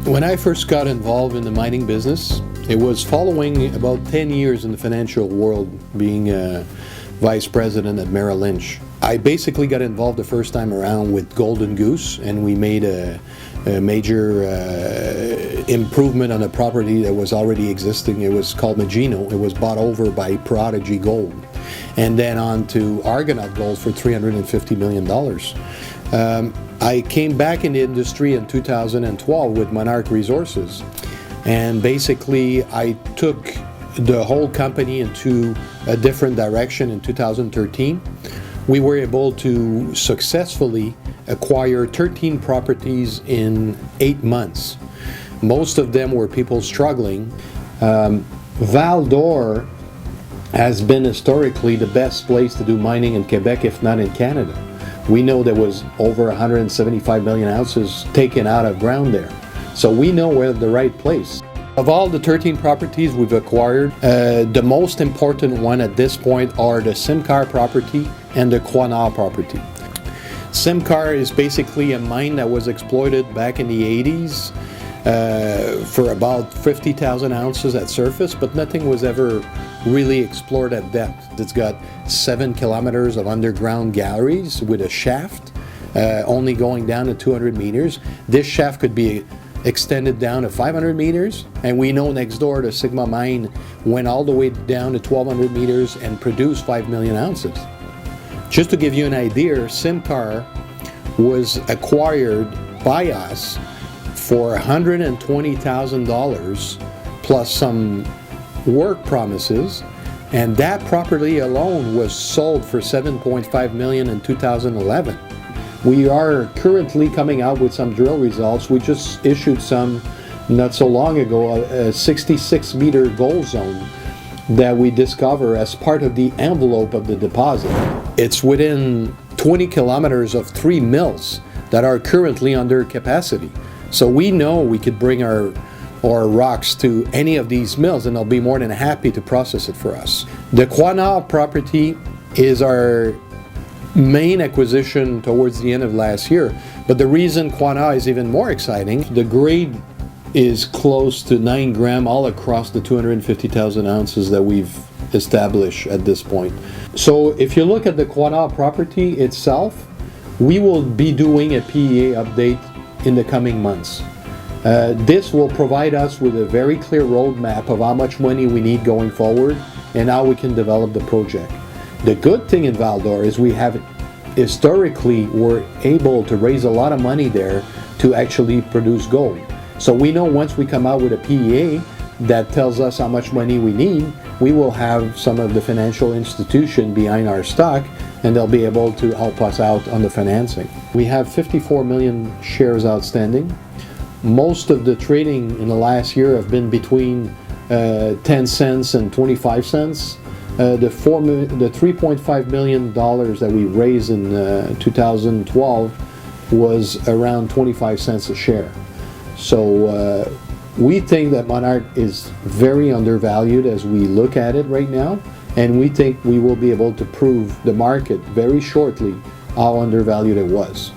When I first got involved in the mining business, it was following about 10 years in the financial world, being a vice president at Merrill Lynch. I basically got involved the first time around with Golden Goose, and we made a major improvement on a property that was already existing. It was called Magino. It was bought over by Prodigy Gold, and then on to Argonaut Gold for $350 million. I came back in the industry in 2012 with Monarque Resources, and basically I took the whole company into a different direction in 2013. We were able to successfully acquire 13 properties in 8 months. Most of them were people struggling. Val d'Or has been historically the best place to do mining in Quebec, if not in Canada. We know there was over 175 million ounces taken out of ground there. So we know we're at the right place. Of all the 13 properties we've acquired, the most important one at this point are the Simkar property and the Croinor property. Simkar is basically a mine that was exploited back in the 80s for about 50,000 ounces at surface, but nothing was ever really explored at depth. It's got 7 kilometers of underground galleries with a shaft only going down to 200 meters. This shaft could be extended down to 500 meters, and we know next door the Sigma mine went all the way down to 1,200 meters and produced 5 million ounces. Just to give you an idea, Simkar was acquired by us for $120,000 plus some work promises, and that property alone was sold for $7.5 million in 2011. We are currently coming out with some drill results. We just issued some not so long ago, a 66-meter gold zone that we discover as part of the envelope of the deposit. It's within 20 kilometers of 3 mills that are currently under capacity. So we know we could bring our rocks to any of these mills, and they'll be more than happy to process it for us. The Croinor property is our main acquisition towards the end of last year, but the reason Croinor is even more exciting, the grade is close to 9 grams all across the 250,000 ounces that we've established at this point. So if you look at the Croinor property itself, we will be doing a PEA update in the coming months. This will provide us with a very clear roadmap of how much money we need going forward and how we can develop the project. The good thing in Val d'Or is we have historically were able to raise a lot of money there to actually produce gold. So we know once we come out with a PEA that tells us how much money we need, we will have some of the financial institution behind our stock, and they'll be able to help us out on the financing. We have 54 million shares outstanding. Most of the trading in the last year have been between 10 cents and 25 cents. The $3.5 million that we raised in 2012 was around 25 cents a share. So we think that Monarque is very undervalued as we look at it right now, and we think we will be able to prove the market very shortly how undervalued it was.